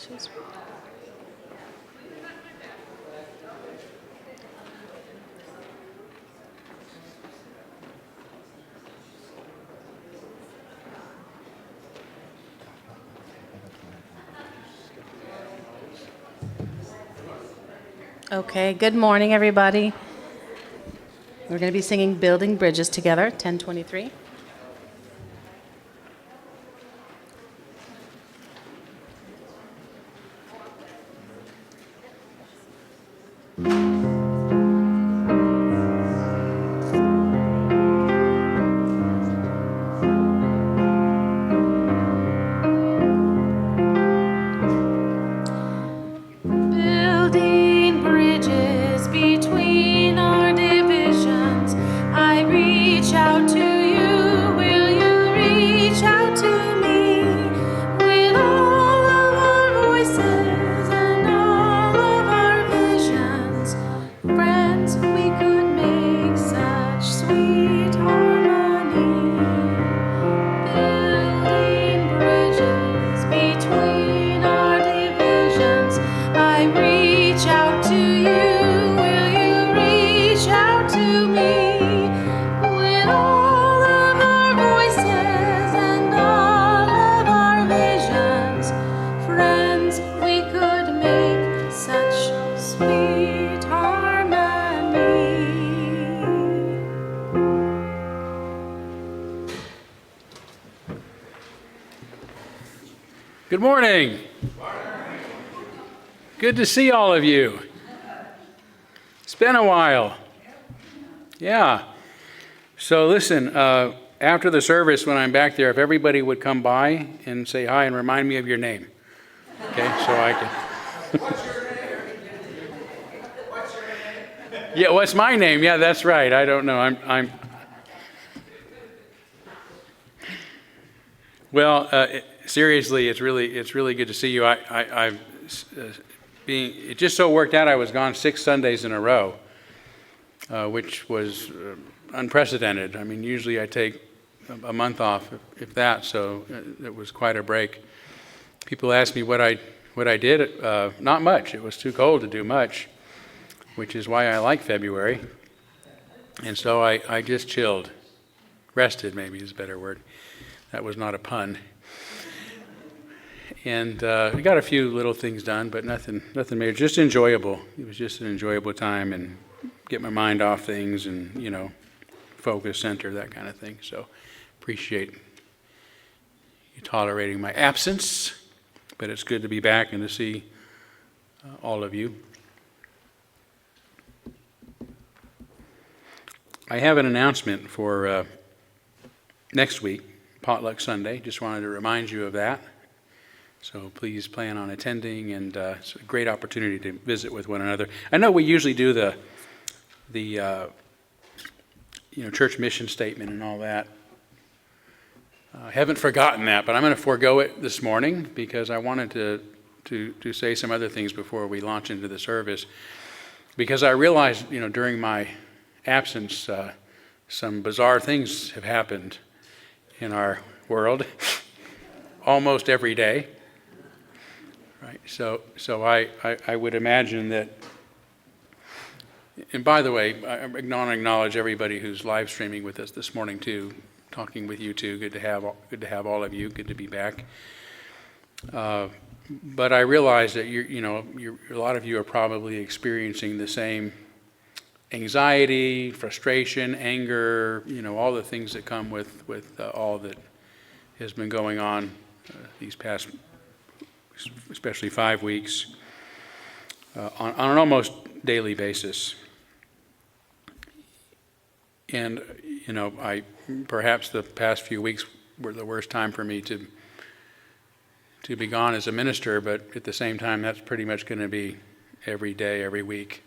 She's Okay, good morning, everybody. We're going to be singing Building Bridges together, 1023. Building bridges between our divisions. I reach out to you. Will you reach out to me? With all of our voices and all of our visions, friends, we could make such sweet harmony. Building bridges between our divisions. I reach out to you. Will you reach out to me? With all of our voices and all of our visions, friends, we could make such sweet harmony. Good morning. Good to see all of you. It's been a while. Yeah. So listen, after the service, when I'm back there, if everybody would come by and say hi and remind me of your name. Okay, so I can. What's your name? What's your name? Yeah, what's my name? Yeah, that's right. I don't know. I'm. Well, seriously, it's really good to see you. It just so worked out I was gone 6 Sundays in a row, which was unprecedented. I mean, usually I take a month off, if that, so it was quite a break. People ask me what I did. Not much. It was too cold to do much, which is why I like February. And so I just chilled. Rested, maybe is a better word. That was not a pun. And we got a few little things done, but nothing major. Just enjoyable. It was just an enjoyable time and get my mind off things and, focus, center, that kind of thing. So appreciate you tolerating my absence, but it's good to be back and to see all of you. I have an announcement for next week, Potluck Sunday. Just wanted to remind you of that. So please plan on attending, and it's a great opportunity to visit with one another. I know we usually do the church mission statement and all that. I haven't forgotten that, but I'm going to forego it this morning because I wanted to say some other things before we launch into the service. Because I realized, during my absence, some bizarre things have happened in our world almost every day. Right. So I would imagine that, and by the way, I acknowledge everybody who's live streaming with us this morning too, talking with you too. Good to have all of you. Good to be back. But I realize that a lot of you are probably experiencing the same anxiety, frustration, anger, all the things that come with all that has been going on these past, especially 5 weeks, on an almost daily basis. And, perhaps the past few weeks were the worst time for me to be gone as a minister, but at the same time, that's pretty much going to be every day, every week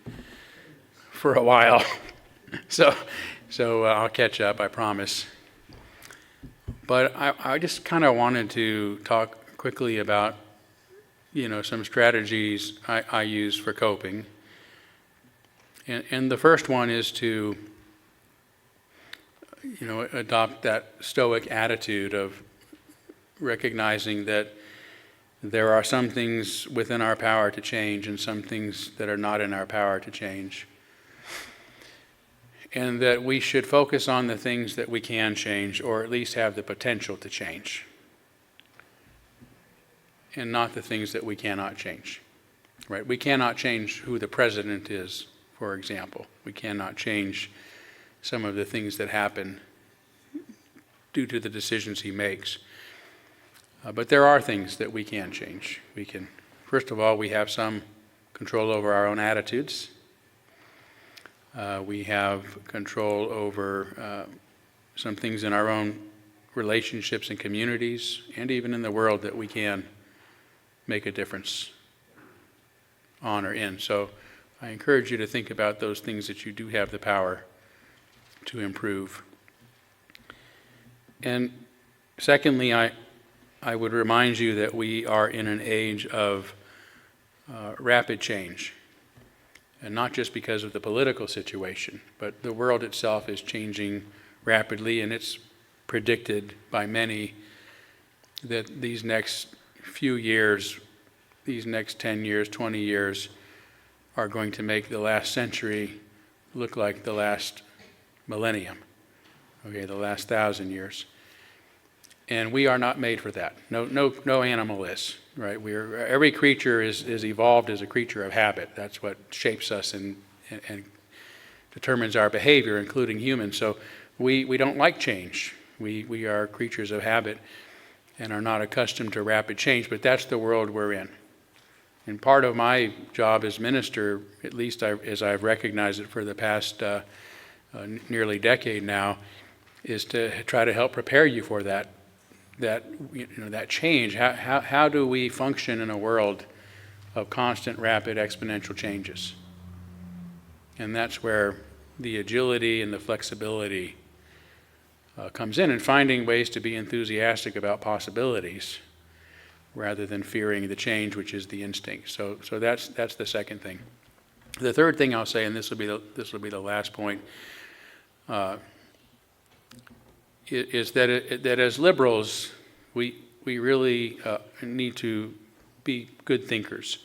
for a while. So I'll catch up, I promise. But I just kind of wanted to talk quickly about some strategies I use for coping. And the first one is to, adopt that stoic attitude of recognizing that there are some things within our power to change and some things that are not in our power to change. And that we should focus on the things that we can change, or at least have the potential to change, and not the things that we cannot change. Right? We cannot change who the president is, for example. We cannot change some of the things that happen due to the decisions he makes. But there are things that we can change. We can, first of all, we have some control over our own attitudes. We have control over some things in our own relationships and communities, and even in the world, that we can make a difference on or in. So I encourage you to think about those things that you do have the power to improve. And secondly, I would remind you that we are in an age of rapid change. And not just because of the political situation, but the world itself is changing rapidly, and it's predicted by many that these next few years, these next 10 years, 20 years, are going to make the last century look like the last millennium, okay, the last 1,000 years. And we are not made for that. No animal is, right? Every creature is evolved as a creature of habit. That's what shapes us and determines our behavior, including humans. So we don't like change. We are creatures of habit and are not accustomed to rapid change, but that's the world we're in. And part of my job as minister, at least as I've recognized it for the past nearly decade now, is to try to help prepare you for that change. How do we function in a world of constant, rapid, exponential changes? And that's where the agility and the flexibility comes in, and finding ways to be enthusiastic about possibilities rather than fearing the change, which is the instinct. So that's the second thing. The third thing I'll say, and this will be the last point, is that as liberals, we really need to be good thinkers,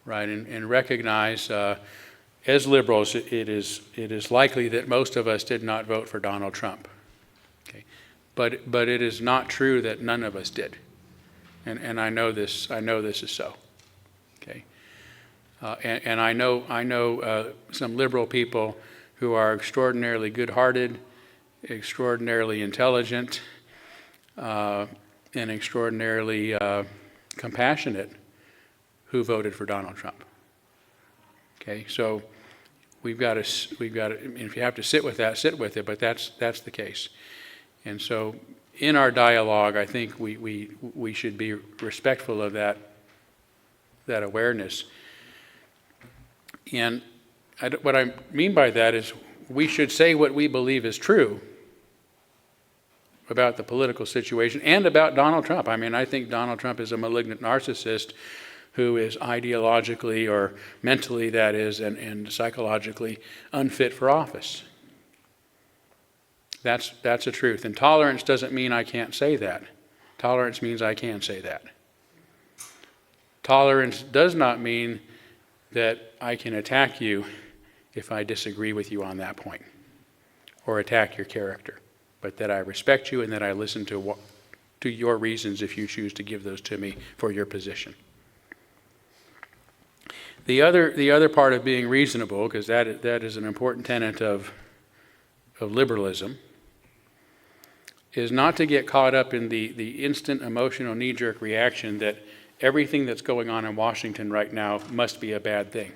right? And recognize, as liberals, it is likely that most of us did not vote for Donald Trump. Okay, but it is not true that none of us did, and I know this. I know this is so. Okay, and I know some liberal people who are extraordinarily good-hearted, extraordinarily intelligent, and extraordinarily compassionate, who voted for Donald Trump. Okay, so we've got to. If you have to sit with that, sit with it. But that's the case. And so, in our dialogue, I think we should be respectful of that awareness. And what I mean by that is, we should say what we believe is true about the political situation and about Donald Trump. I mean, I think Donald Trump is a malignant narcissist who is ideologically or mentally, that is, and psychologically unfit for office. That's a truth. And tolerance doesn't mean I can't say that. Tolerance means I can say that. Tolerance does not mean that I can attack you if I disagree with you on that point, or attack your character, but that I respect you and that I listen to your reasons if you choose to give those to me for your position. The other part of being reasonable, because that is an important tenet of liberalism, is not to get caught up in the instant emotional knee-jerk reaction that everything that's going on in Washington right now must be a bad thing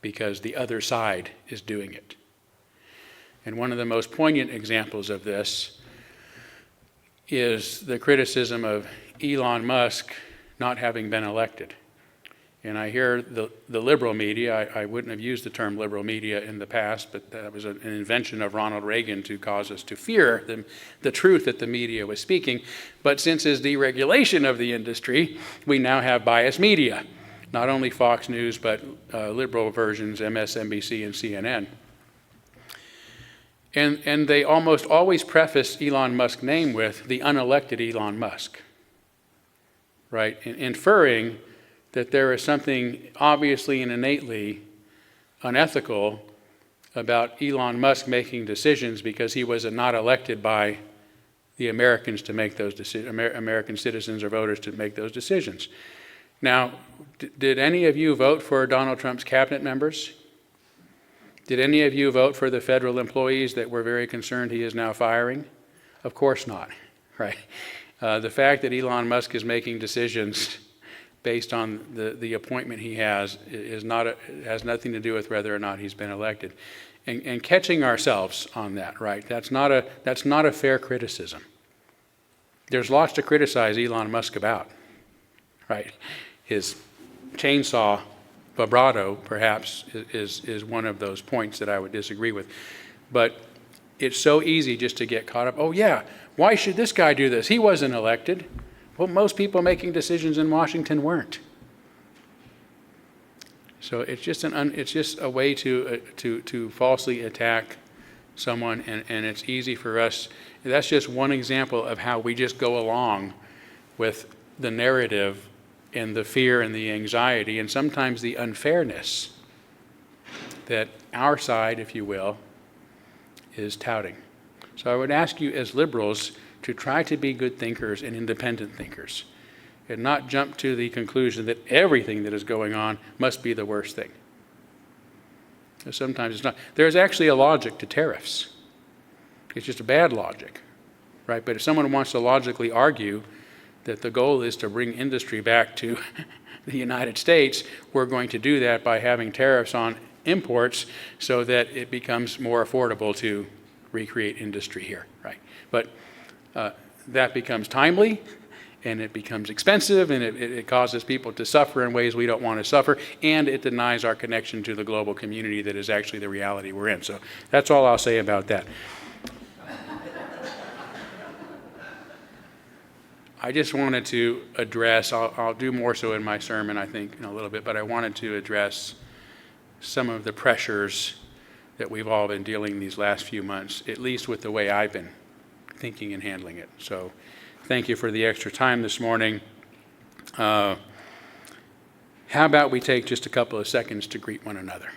because the other side is doing it. And one of the most poignant examples of this is the criticism of Elon Musk not having been elected. And I hear the liberal media, I wouldn't have used the term liberal media in the past, but that was an invention of Ronald Reagan to cause us to fear the truth that the media was speaking. But since his deregulation of the industry, we now have biased media, not only Fox News, but liberal versions, MSNBC and CNN. And they almost always preface Elon Musk's name with the unelected Elon Musk. right? Inferring that there is something obviously and innately unethical about Elon Musk making decisions because he was not elected by the Americans to make those decisions, American citizens or voters to make those decisions. Now, did any of you vote for Donald Trump's cabinet members? Did any of you vote for the federal employees that we're very concerned he is now firing? Of course not, right? The fact that Elon Musk is making decisions based on the appointment he has has nothing to do with whether or not he's been elected. And catching ourselves on that, right? That's not a fair criticism. There's lots to criticize Elon Musk about, right? His chainsaw vibrato, perhaps, is one of those points that I would disagree with. But it's so easy just to get caught up. Oh yeah, why should this guy do this? He wasn't elected. Well, most people making decisions in Washington weren't. So it's just a way to falsely attack someone, and it's easy for us. That's just one example of how we just go along with the narrative and the fear and the anxiety and sometimes the unfairness that our side, if you will, is touting. So I would ask you as liberals to try to be good thinkers and independent thinkers and not jump to the conclusion that everything that is going on must be the worst thing. Sometimes it's not. There's actually a logic to tariffs. It's just a bad logic, right? But if someone wants to logically argue that the goal is to bring industry back to the United States, we're going to do that by having tariffs on imports so that it becomes more affordable to recreate industry here, right? But that becomes timely, and it becomes expensive, and it causes people to suffer in ways we don't want to suffer, and it denies our connection to the global community that is actually the reality we're in. So that's all I'll say about that. I just wanted to address, I'll do more so in my sermon, I think, in a little bit, but I wanted to address some of the pressures that we've all been dealing these last few months, at least with the way I've been thinking and handling it. So thank you for the extra time this morning. How about we take just a couple of seconds to greet one another?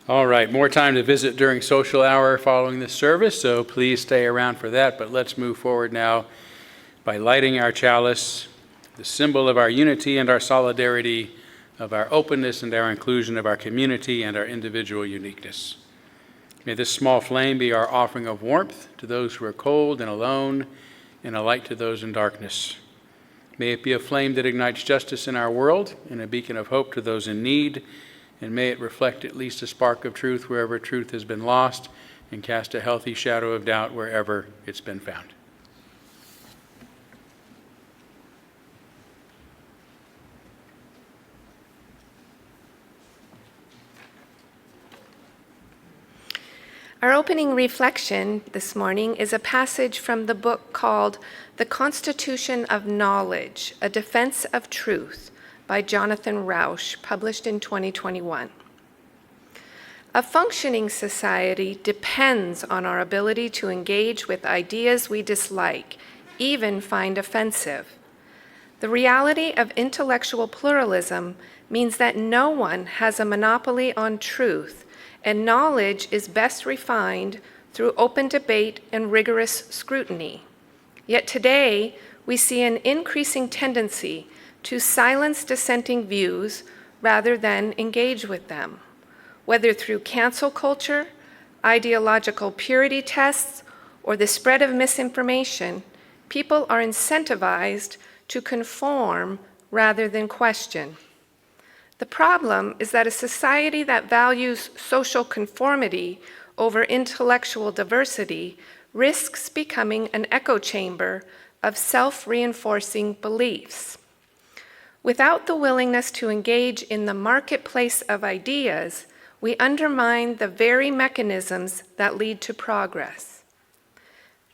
All right, more time to visit during social hour following this service, so please stay around for that. But let's move forward now by lighting our chalice, the symbol of our unity and our solidarity, of our openness and our inclusion of our community and our individual uniqueness. May this small flame be our offering of warmth to those who are cold and alone, and a light to those in darkness. May it be a flame that ignites justice in our world and a beacon of hope to those in need, and may it reflect at least a spark of truth wherever truth has been lost and cast a healthy shadow of doubt wherever it's been found. Our opening reflection this morning is a passage from the book called The Constitution of Knowledge, A Defense of Truth by Jonathan Rauch, published in 2021. A functioning society depends on our ability to engage with ideas we dislike, even find offensive. The reality of intellectual pluralism means that no one has a monopoly on truth, and knowledge is best refined through open debate and rigorous scrutiny. Yet today, we see an increasing tendency to silence dissenting views rather than engage with them. Whether through cancel culture, ideological purity tests, or the spread of misinformation, people are incentivized to conform rather than question. The problem is that a society that values social conformity over intellectual diversity risks becoming an echo chamber of self-reinforcing beliefs. Without the willingness to engage in the marketplace of ideas, we undermine the very mechanisms that lead to progress.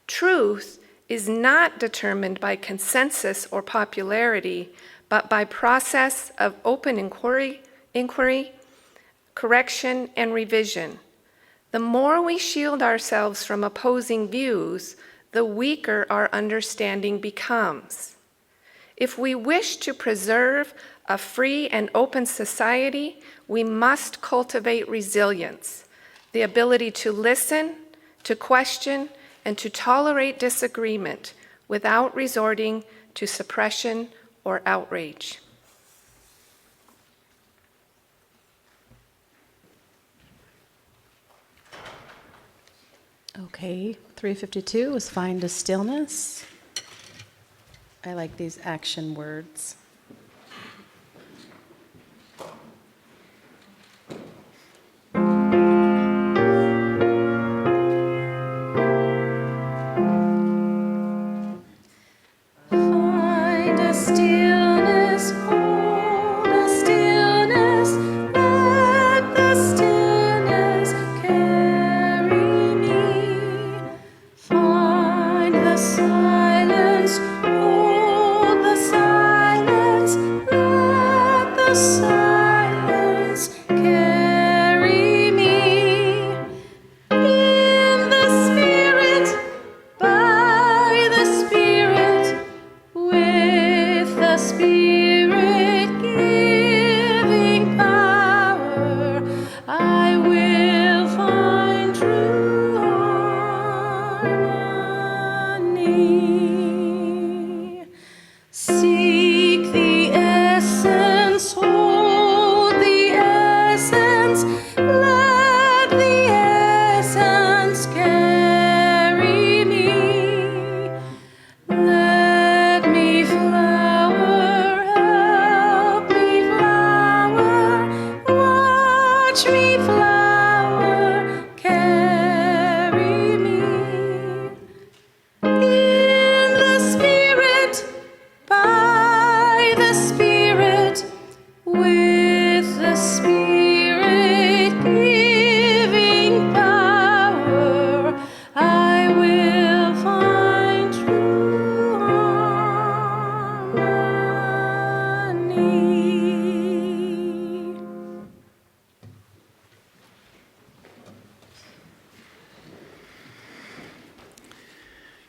Truth is not determined by consensus or popularity, but by process of open inquiry, correction, and revision. The more we shield ourselves from opposing views, the weaker our understanding becomes. If we wish to preserve a free and open society, we must cultivate resilience, the ability to listen, to question, and to tolerate disagreement without resorting to suppression or outrage. Okay, 352 is find a stillness. I like these action words. Find a stillness, hold a stillness, let the stillness carry me. Find the silence, hold the silence, let the silence carry me. In the Spirit, by the Spirit, with the Spirit giving power, I will find true harmony. Seek the essence, hold the essence, let the essence carry me. Let me flower, help me flower, watch me flower, carry me. In the Spirit, by the Spirit, with the Spirit giving power, I will find true harmony.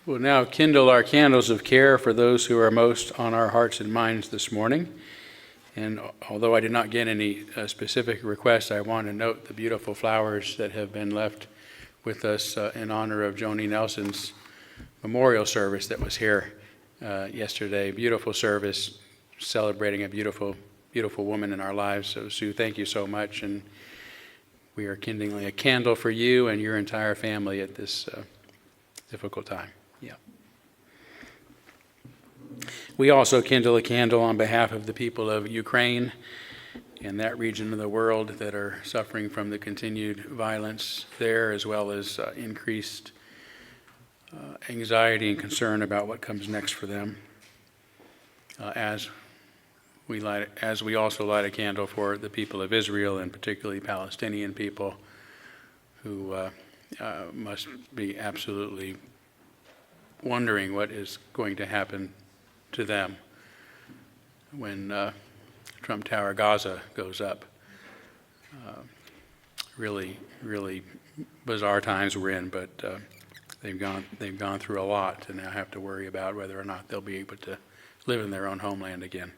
We'll now kindle our candles of care for those who are most on our hearts and minds this morning. And although I did not get any specific requests, I want to note the beautiful flowers that have been left with us in honor of Joni Nelson's memorial service that was here yesterday. Beautiful service celebrating a beautiful, beautiful woman in our lives. So Sue, thank you so much. And we are kindling a candle for you and your entire family at this difficult time. Yeah. We also kindle a candle on behalf of the people of Ukraine and that region of the world that are suffering from the continued violence there, as well as increased anxiety and concern about what comes next for them. As we also light a candle for the people of Israel, and particularly Palestinian people, who must be absolutely wondering what is going to happen to them when Trump Tower Gaza goes up. Really bizarre times we're in, but they've gone through a lot to now have to worry about whether or not they'll be able to live in their own homeland again.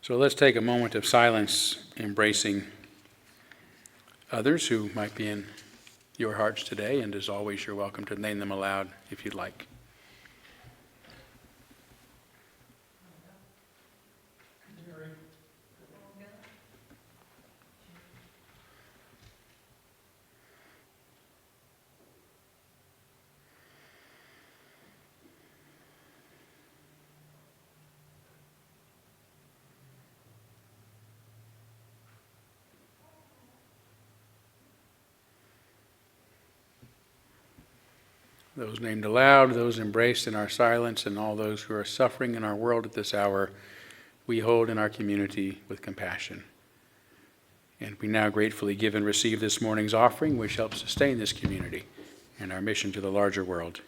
So let's take a moment of silence, embracing others who might be in your hearts today, and as always, you're welcome to name them aloud if you'd like. Those named aloud, those embraced in our silence, and all those who are suffering in our world at this hour, we hold in our community with compassion. And we now gratefully give and receive this morning's offering, which helps sustain this community and our mission to the larger world.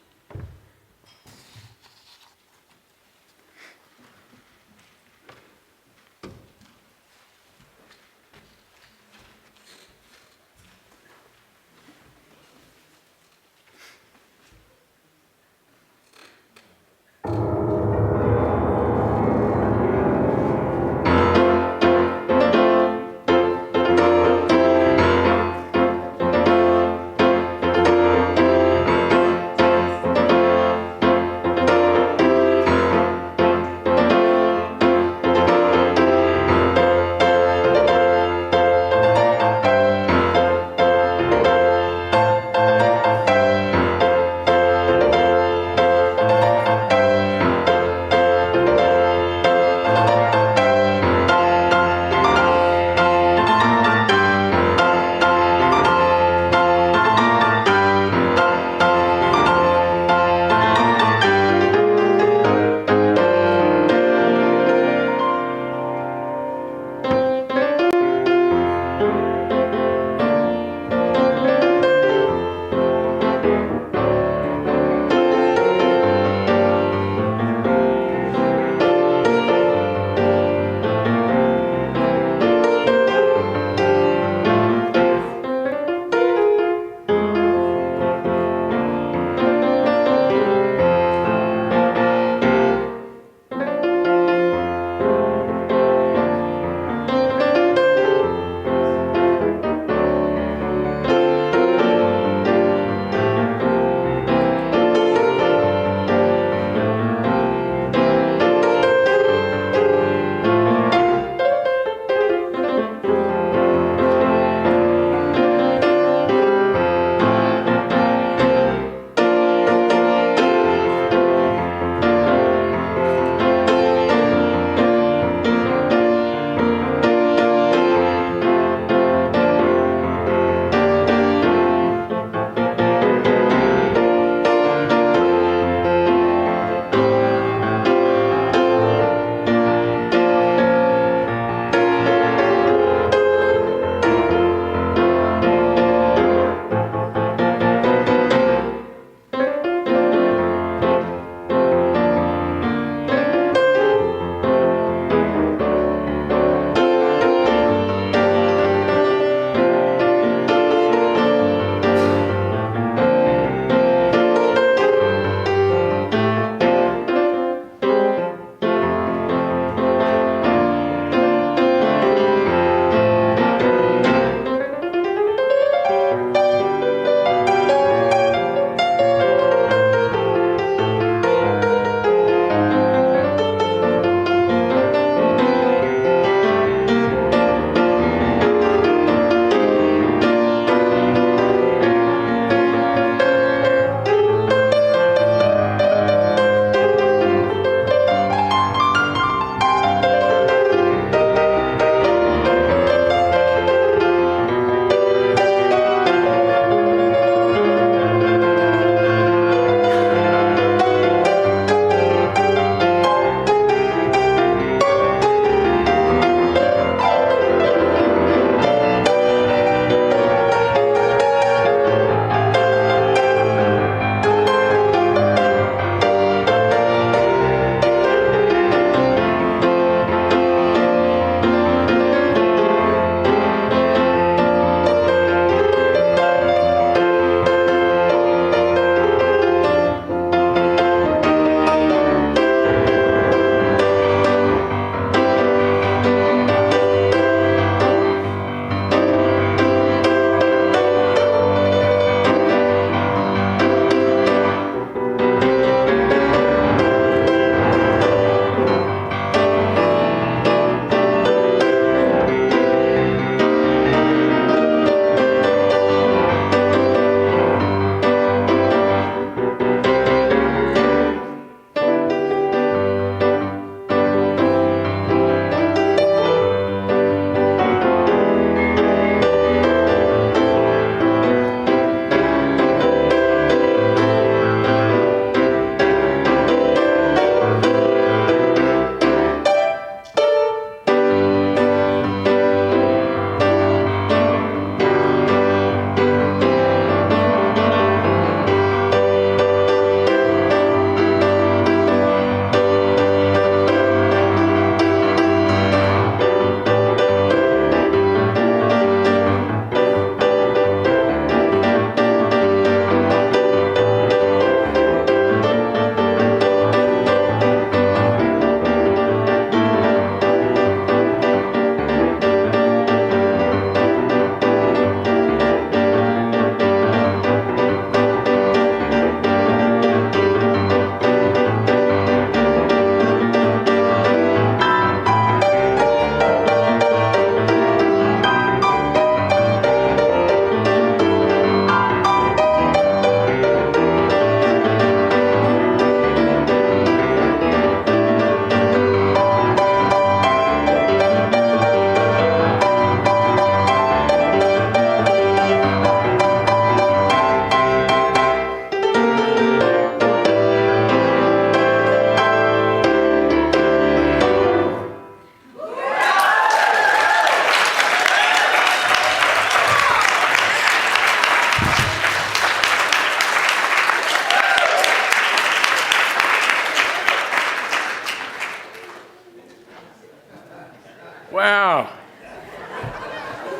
Wow.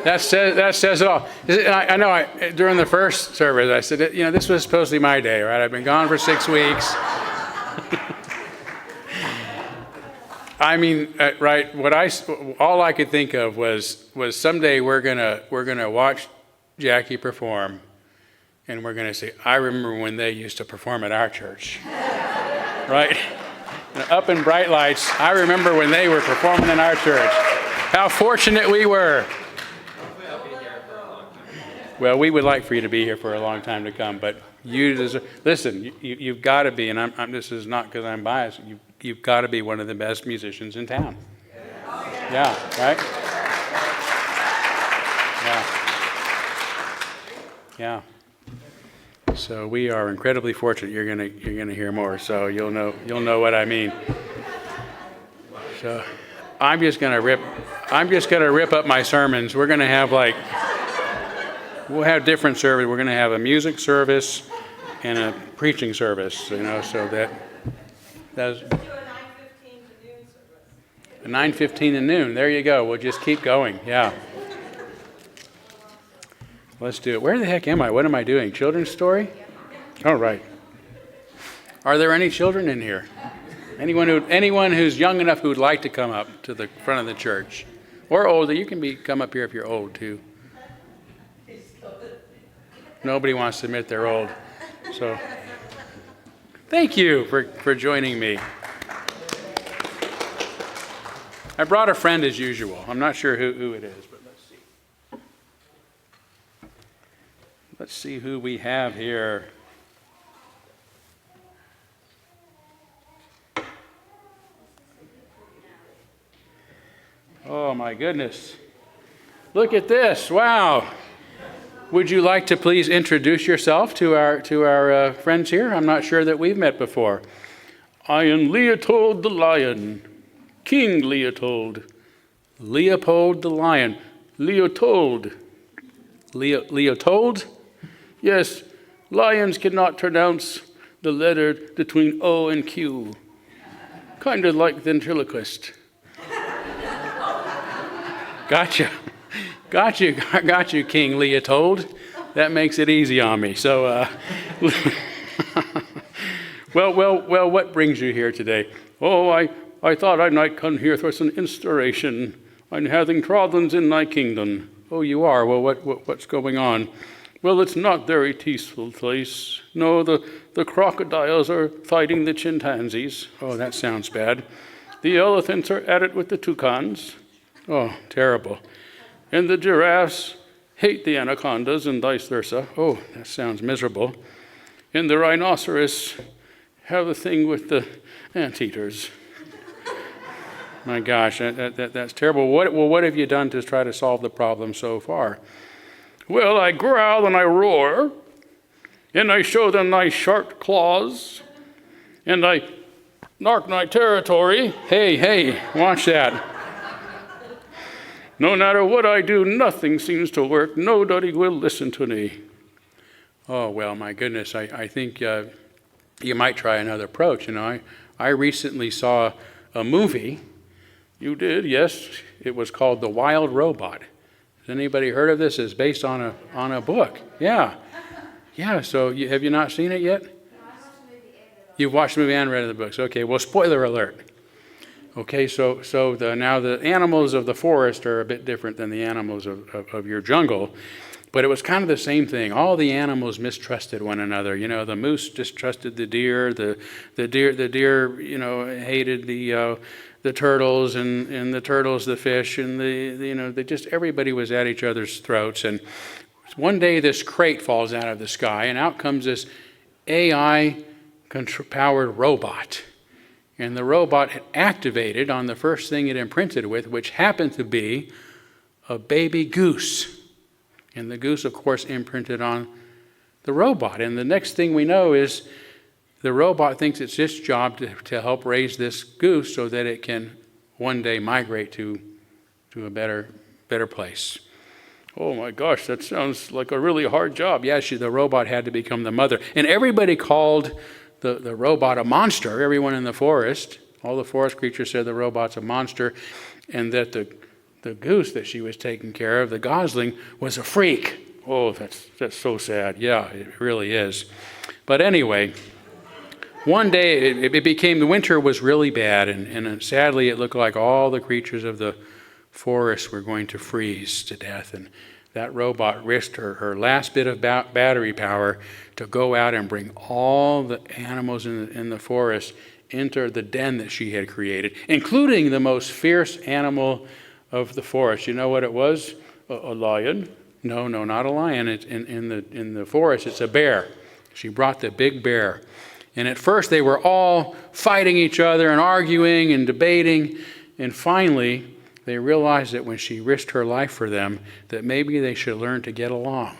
That says it all. I know during the first service, I said, this was supposed to be my day, right? I've been gone for 6 weeks. I mean, right? All I could think of was someday we're gonna watch Jackie perform, and we're gonna say, I remember when they used to perform at our church, right? Up in bright lights, I remember when they were performing in our church. How fortunate we were. Well, we would like for you to be here for a long time to come, but you deserve, listen, you've got to be, and this is not because I'm biased, you've got to be one of the best musicians in town. Yeah, right? Yeah. So we are incredibly fortunate. You're gonna hear more, so you'll know what I mean. So I'm just gonna rip up my sermons. We're gonna have we'll have different services. We're gonna have a music service and a preaching service, so that's a 9:15 to noon. There you go. We'll just keep going. Yeah. Let's do it. Where the heck am I? What am I doing? Children's story? All right. Are there any children in here? Anyone who's young enough who would like to come up to the front of the church? Or older. You can come up here if you're old too. Nobody wants to admit they're old. So thank you for joining me. I brought a friend as usual. I'm not sure who it is, but let's see. Let's see who we have here. Oh my goodness. Look at this. Wow. Would you like to please introduce yourself to our friends here? I'm not sure that we've met before. I am Leopold the Lion. King Leopold. Leopold the Lion. Leopold. Leopold? Yes, lions cannot pronounce the letter between O and Q. Kind of like ventriloquist. Gotcha, King Leopold. That makes it easy on me. So, well, what brings you here today? Oh, I thought I might come here for some inspiration. I'm having problems in my kingdom. Oh, you are? Well, what's going on? Well, it's not very peaceful place. No, the crocodiles are fighting the chimpanzees. Oh, that sounds bad. The elephants are at it with the toucans. Oh, terrible. And the giraffes hate the anacondas and vice versa. Oh, that sounds miserable. And the rhinoceros have a thing with the anteaters. My gosh, that's terrible. What have you done to try to solve the problem so far? Well, I growl and I roar, and I show them my sharp claws, and I mark my territory. Hey, watch that. No matter what I do, nothing seems to work. Nobody will listen to me. Oh, well, my goodness, I think you might try another approach. I recently saw a movie. You did, yes. It was called The Wild Robot. Has anybody heard of this? It's based on a book. Yeah. So have you not seen it yet? You've watched the movie and read the books. Okay. Well, spoiler alert. Okay. So now the animals of the forest are a bit different than the animals of your jungle, but it was kind of the same thing. All the animals mistrusted one another. The moose distrusted the deer. The deer hated the turtles, and the turtles the fish, and they just, everybody was at each other's throats. And one day this crate falls out of the sky, and out comes this AI powered robot. And the robot had activated on the first thing it imprinted with, which happened to be a baby goose. And the goose, of course, imprinted on the robot. And the next thing we know is the robot thinks it's its job to help raise this goose so that it can one day migrate to a better place. Oh my gosh, that sounds like a really hard job. Yeah, the robot had to become the mother. And everybody called the robot a monster. Everyone in the forest, all the forest creatures said the robot's a monster, and that the goose that she was taking care of, the gosling, was a freak. Oh, that's so sad. Yeah, it really is. But anyway, one day it became, the winter was really bad, and sadly it looked like all the creatures of the forest were going to freeze to death. And that robot risked her last bit of battery power to go out and bring all the animals in the forest into the den that she had created, including the most fierce animal of the forest. You know what it was? A lion? No, not a lion. It's in the forest, it's a bear. She brought the big bear. And at first they were all fighting each other and arguing and debating. And finally, they realized that when she risked her life for them, that maybe they should learn to get along.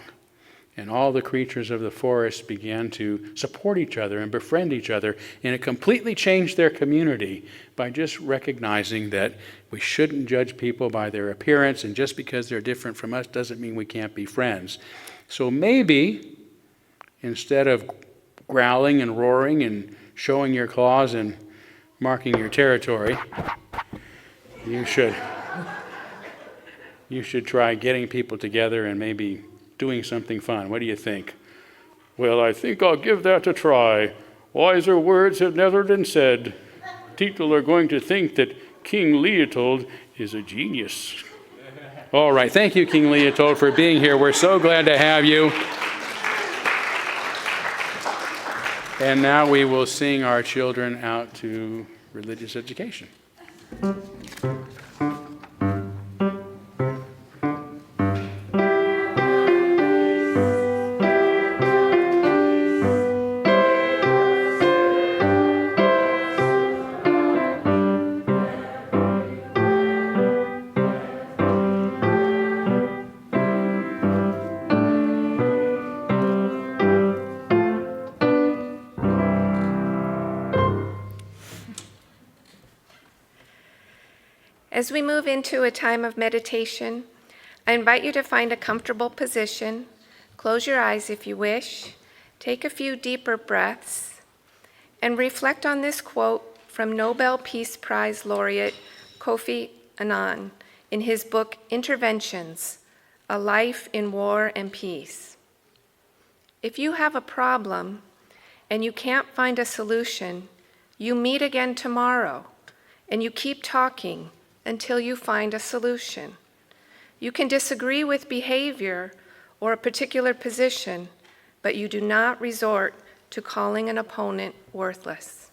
And all the creatures of the forest began to support each other and befriend each other. And it completely changed their community by just recognizing that we shouldn't judge people by their appearance. And just because they're different from us doesn't mean we can't be friends. So maybe instead of growling and roaring and showing your claws and marking your territory, you should try getting people together and maybe doing something fun. What do you think? Well, I think I'll give that a try. Wiser words have never been said. People are going to think that King Leopold is a genius. All right, thank you, King Leopold, for being here. We're so glad to have you. And now we will sing our children out to religious education. As we move into a time of meditation, I invite you to find a comfortable position. Close your eyes if you wish. Take a few deeper breaths and reflect on this quote from Nobel Peace Prize laureate Kofi Annan in his book Interventions: A Life in War and Peace. If you have a problem and you can't find a solution, you meet again tomorrow and you keep talking until you find a solution. You can disagree with behavior or a particular position, but you do not resort to calling an opponent worthless.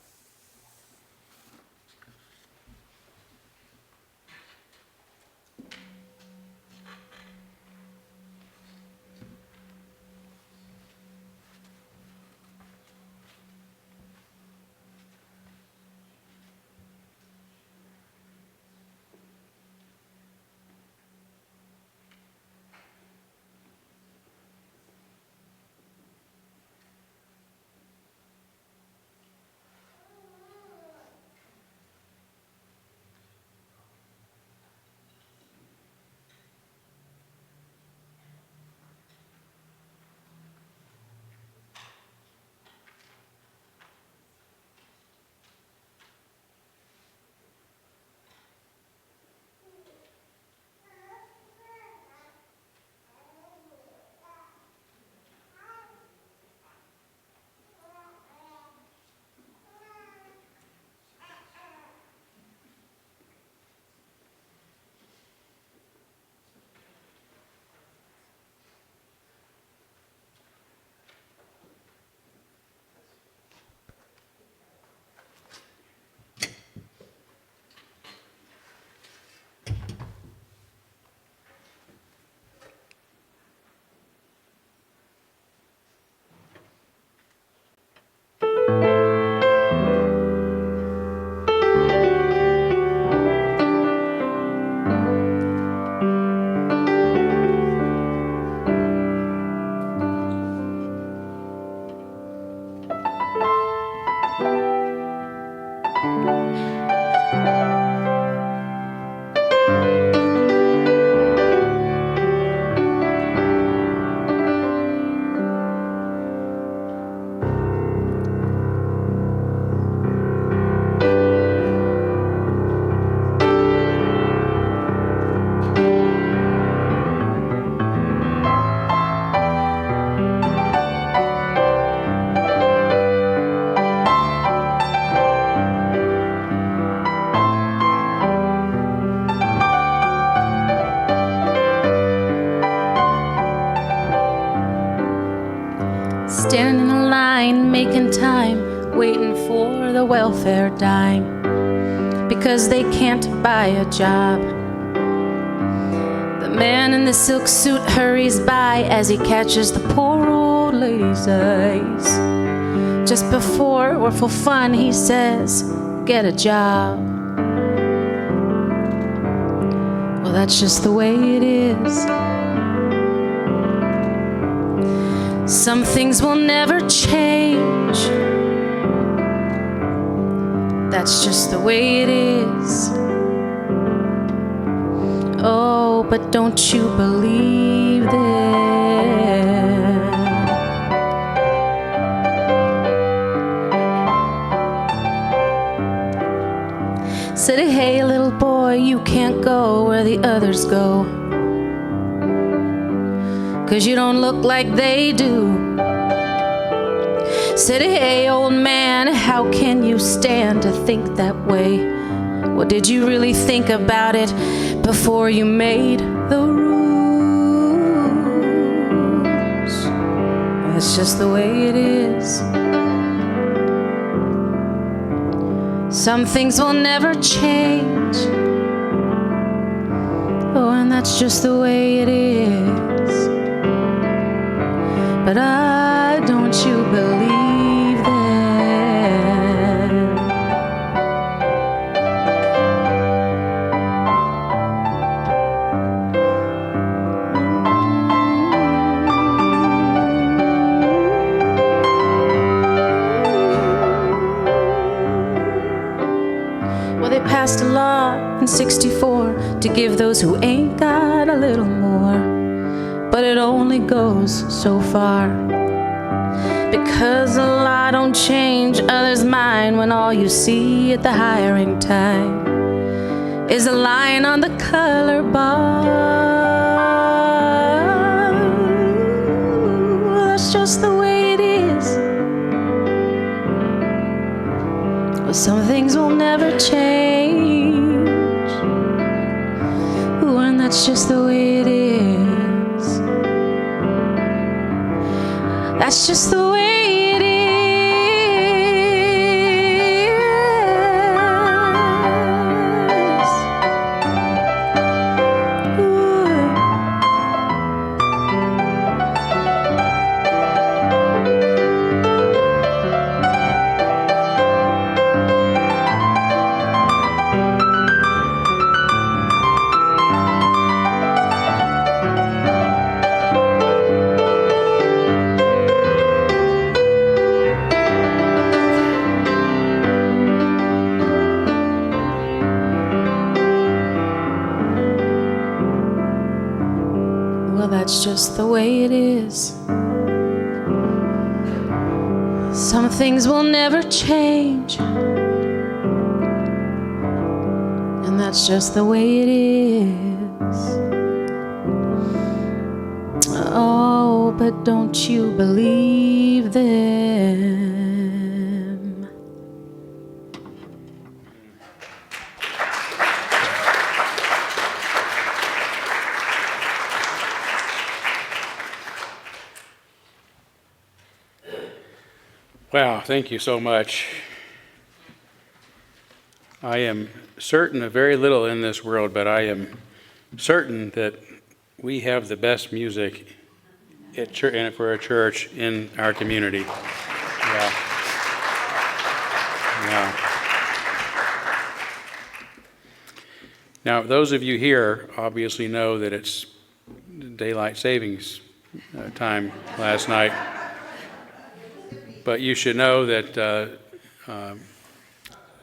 taking time, waiting for the welfare dime, because they can't buy a job. The man in the silk suit hurries by as he catches the poor old lady's eyes. Just before or for fun, he says, "Get a job." Well, that's just the way it is. Some things will never change. That's just the way it is. Oh, but don't you believe them? Said, "Hey, little boy, you can't go where the others go, 'cause you don't look like they do." Said, "Hey, old man, how can you stand to think that way? Well, did you really think about it before you made the rules?" That's just the way it is. Some things will never change. Oh, and that's just the way it is. But don't you believe them? Well, they passed a law in '64 to give those who ain't got a little more, but it only goes so far, because a law don't change others' mind when all you see at the hiring time is a line on the color bar. Well, that's just the way it is. Well, some things will never change. Ooh, and that's just the way it is. That's just the way it is. Ooh. Well, that's just the way it is. Some things will never change, and that's just the way it is. Oh, but don't you believe them? Wow, thank you so much. I am certain of very little in this world, but I am certain that we have the best music for a church in our community. Yeah. Yeah. Now, those of you here obviously know that it's daylight savings time last night. But you should know that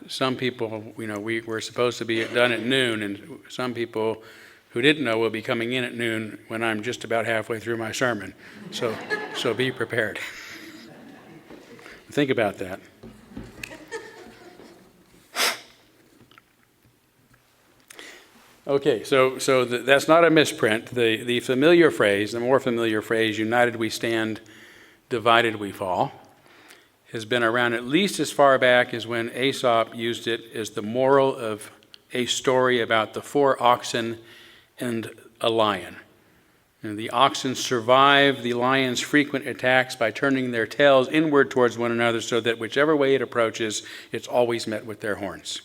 some people, we're supposed to be done at noon, and some people who didn't know will be coming in at noon when I'm just about halfway through my sermon. So be prepared. Think about that. Okay, so that's not a misprint. The familiar phrase, the more familiar phrase, "United we stand, divided we fall," has been around at least as far back as when Aesop used it as the moral of a story about the 4 oxen and a lion. And the oxen survive the lion's frequent attacks by turning their tails inward towards one another so that whichever way it approaches, it's always met with their horns.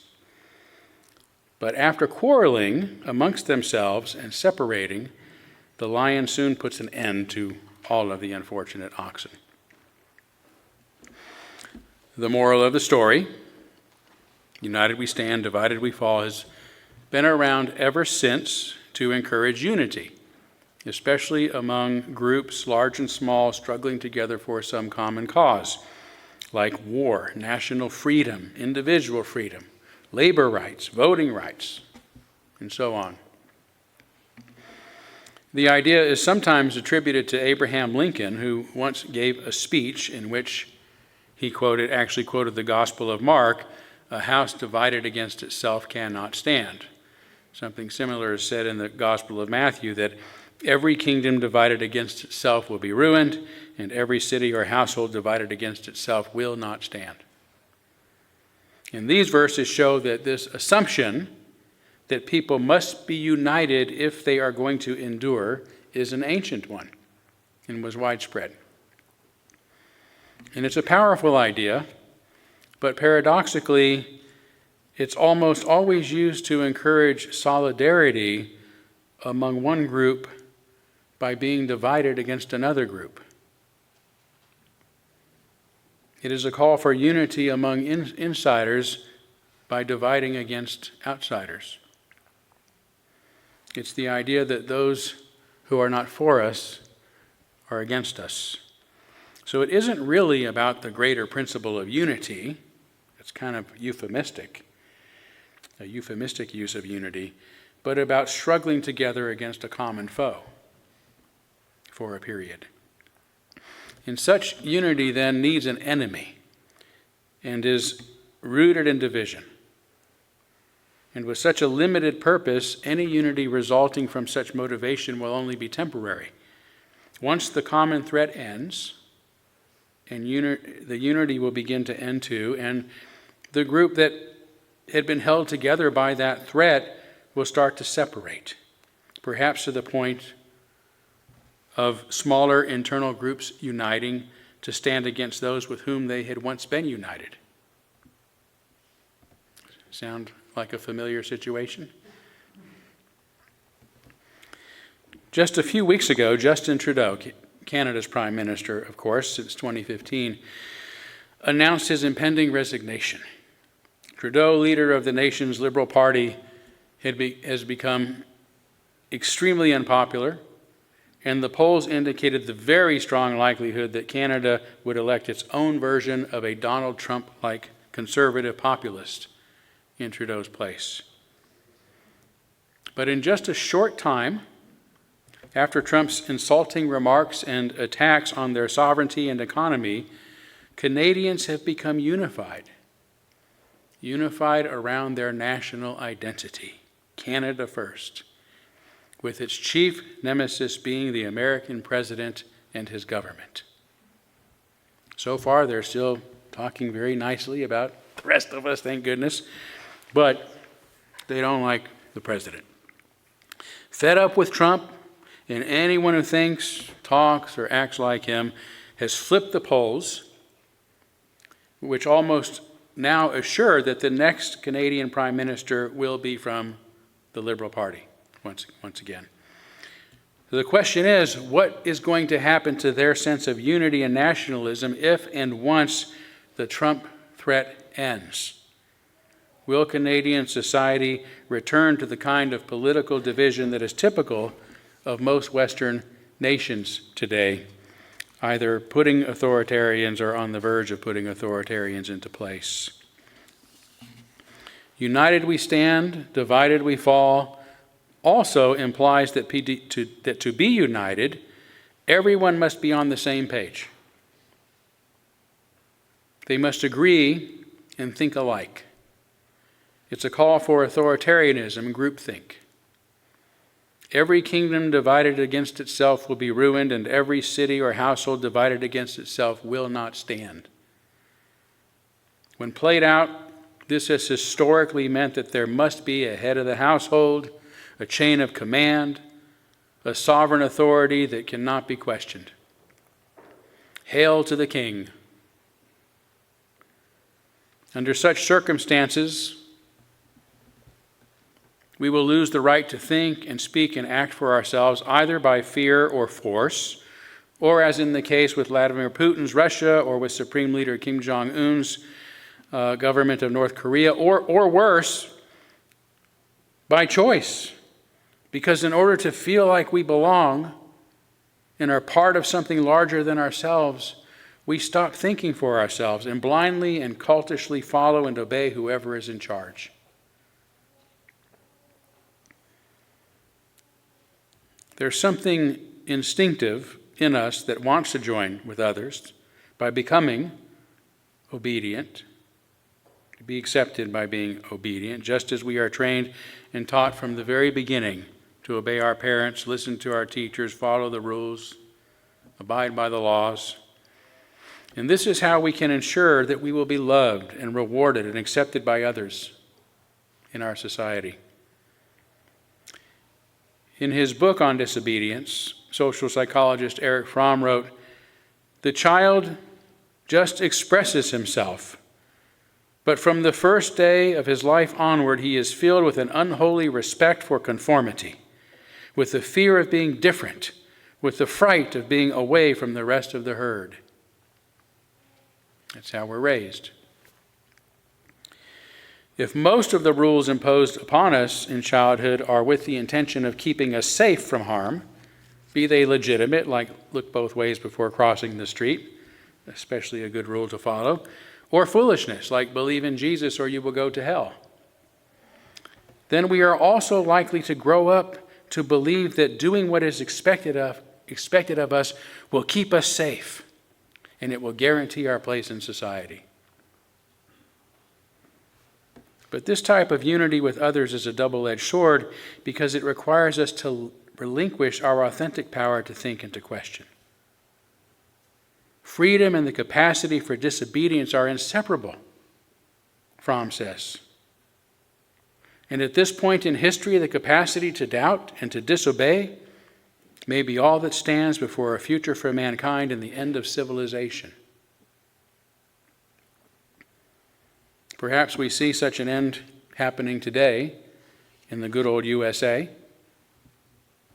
But after quarreling amongst themselves and separating, the lion soon puts an end to all of the unfortunate oxen. The moral of the story, united we stand, divided we fall, has been around ever since to encourage unity, especially among groups large and small struggling together for some common cause, like war, national freedom, individual freedom, labor rights, voting rights, and so on. The idea is sometimes attributed to Abraham Lincoln, who once gave a speech in which he actually quoted the Gospel of Mark, "A house divided against itself cannot stand." Something similar is said in the Gospel of Matthew, that every kingdom divided against itself will be ruined, and every city or household divided against itself will not stand. And these verses show that this assumption that people must be united if they are going to endure is an ancient one and was widespread. And it's a powerful idea, but paradoxically, it's almost always used to encourage solidarity among one group by being divided against another group. It is a call for unity among insiders by dividing against outsiders. It's the idea that those who are not for us are against us. So it isn't really about the greater principle of unity. It's kind of euphemistic, a euphemistic use of unity, but about struggling together against a common foe for a period. And such unity then needs an enemy and is rooted in division. And with such a limited purpose, any unity resulting from such motivation will only be temporary. Once the common threat ends, and the unity will begin to end too, and the group that had been held together by that threat will start to separate, perhaps to the point of smaller internal groups uniting to stand against those with whom they had once been united. Sound like a familiar situation? Just a few weeks ago, Justin Trudeau, Canada's Prime Minister, of course, since 2015, announced his impending resignation. Trudeau, leader of the nation's Liberal Party, has become extremely unpopular, and the polls indicated the very strong likelihood that Canada would elect its own version of a Donald Trump-like conservative populist in Trudeau's place. But in just a short time, after Trump's insulting remarks and attacks on their sovereignty and economy, Canadians have become unified around their national identity, Canada first, with its chief nemesis being the American president and his government. So far, they're still talking very nicely about the rest of us, thank goodness, but they don't like the president. Fed up with Trump, and anyone who thinks, talks, or acts like him has flipped the polls, which almost now assure that the next Canadian Prime Minister will be from the Liberal Party once again. So the question is, what is going to happen to their sense of unity and nationalism if and once the Trump threat ends? Will Canadian society return to the kind of political division that is typical of most Western nations today, either putting authoritarians or on the verge of putting authoritarians into place? United we stand, divided we fall also implies that to be united, everyone must be on the same page. They must agree and think alike. It's a call for authoritarianism, groupthink. Every kingdom divided against itself will be ruined, and every city or household divided against itself will not stand. When played out, this has historically meant that there must be a head of the household, a chain of command, a sovereign authority that cannot be questioned. Hail to the King. Under such circumstances, we will lose the right to think and speak and act for ourselves, either by fear or force, or as in the case with Vladimir Putin's Russia, or with Supreme Leader Kim Jong-un's government of North Korea, or worse, by choice. Because in order to feel like we belong and are part of something larger than ourselves, we stop thinking for ourselves and blindly and cultishly follow and obey whoever is in charge. There's something instinctive in us that wants to join with others by becoming obedient, to be accepted by being obedient, just as we are trained and taught from the very beginning to obey our parents, listen to our teachers, follow the rules, abide by the laws. And this is how we can ensure that we will be loved and rewarded and accepted by others in our society. In his book on disobedience, social psychologist Erich Fromm wrote, "The child just expresses himself, but from the first day of his life onward, he is filled with an unholy respect for conformity, with the fear of being different, with the fright of being away from the rest of the herd." That's how we're raised. If most of the rules imposed upon us in childhood are with the intention of keeping us safe from harm, be they legitimate, like look both ways before crossing the street, especially a good rule to follow, or foolishness, like believe in Jesus or you will go to hell, then we are also likely to grow up to believe that doing what is expected of us will keep us safe, and it will guarantee our place in society. But this type of unity with others is a double-edged sword because it requires us to relinquish our authentic power to think and to question. Freedom and the capacity for disobedience are inseparable, Fromm says. And at this point in history, the capacity to doubt and to disobey may be all that stands before a future for mankind and the end of civilization. Perhaps we see such an end happening today in the good old USA,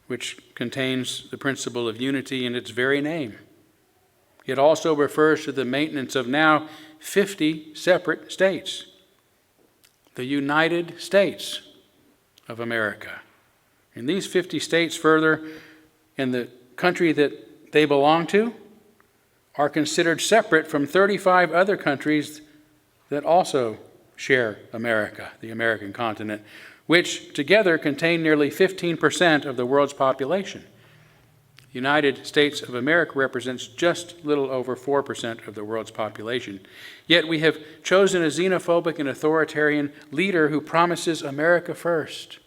which contains the principle of unity in its very name. It also refers to the maintenance of now 50 separate states, the United States of America. And these 50 states further, in the country that they belong to, are considered separate from 35 other countries that also share America, the American continent, which together contain nearly 15% of the world's population. The United States of America represents just a little over 4% of the world's population. Yet we have chosen a xenophobic and authoritarian leader who promises America first,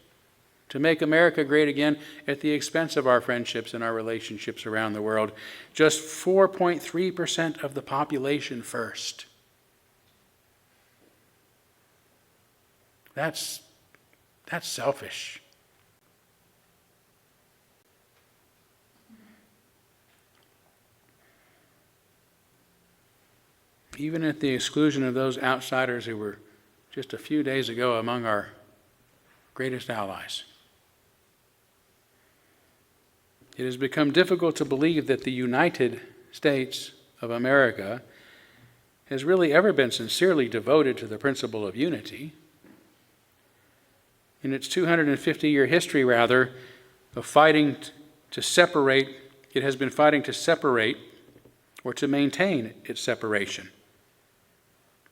to make America great again at the expense of our friendships and our relationships around the world. Just 4.3% of the population first. That's selfish. Even at the exclusion of those outsiders who were just a few days ago among our greatest allies. It has become difficult to believe that the United States of America has really ever been sincerely devoted to the principle of unity. In its 250-year history, of fighting to separate, it has been fighting to separate or to maintain its separation.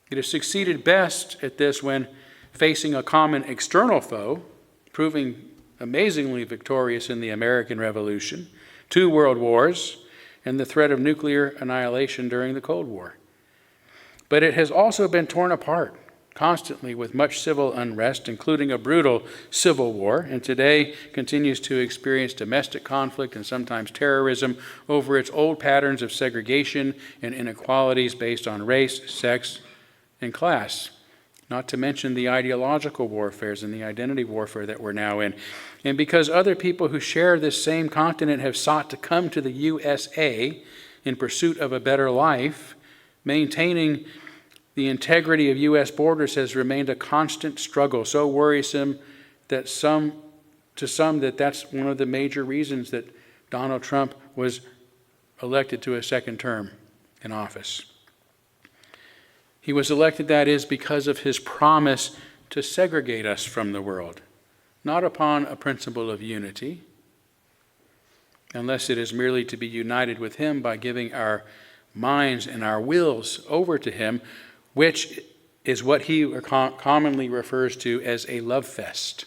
It has succeeded best at this when facing a common external foe, proving amazingly victorious in the American Revolution, 2 world wars, and the threat of nuclear annihilation during the Cold War. But it has also been torn apart constantly with much civil unrest, including a brutal civil war, and today continues to experience domestic conflict and sometimes terrorism over its old patterns of segregation and inequalities based on race, sex, and class. not to mention the ideological warfares and the identity warfare that we're now in. And because other people who share this same continent have sought to come to the USA in pursuit of a better life, maintaining the integrity of U.S. borders has remained a constant struggle, so worrisome that to some that's one of the major reasons that Donald Trump was elected to a second term in office. He was elected, that is, because of his promise to segregate us from the world, not upon a principle of unity, unless it is merely to be united with him by giving our minds and our wills over to him, which is what he commonly refers to as a love fest.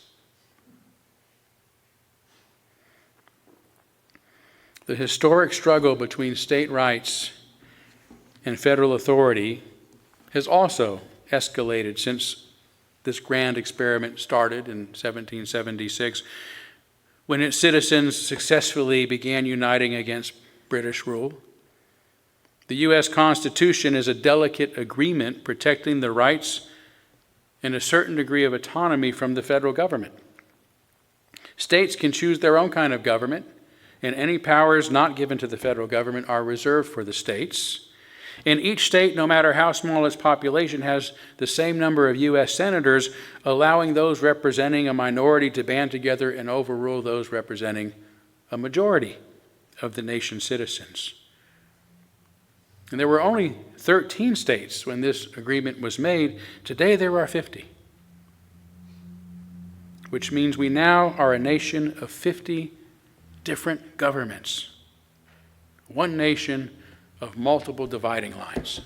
The historic struggle between state rights and federal authority has also escalated since this grand experiment started in 1776, when its citizens successfully began uniting against British rule. The U.S. Constitution is a delicate agreement protecting the rights and a certain degree of autonomy from the federal government. States can choose their own kind of government, and any powers not given to the federal government are reserved for the states. And each state, no matter how small its population, has the same number of U.S. senators, allowing those representing a minority to band together and overrule those representing a majority of the nation's citizens. And there were only 13 states when this agreement was made. Today there are 50, which means we now are a nation of 50 different governments. One nation of multiple dividing lines.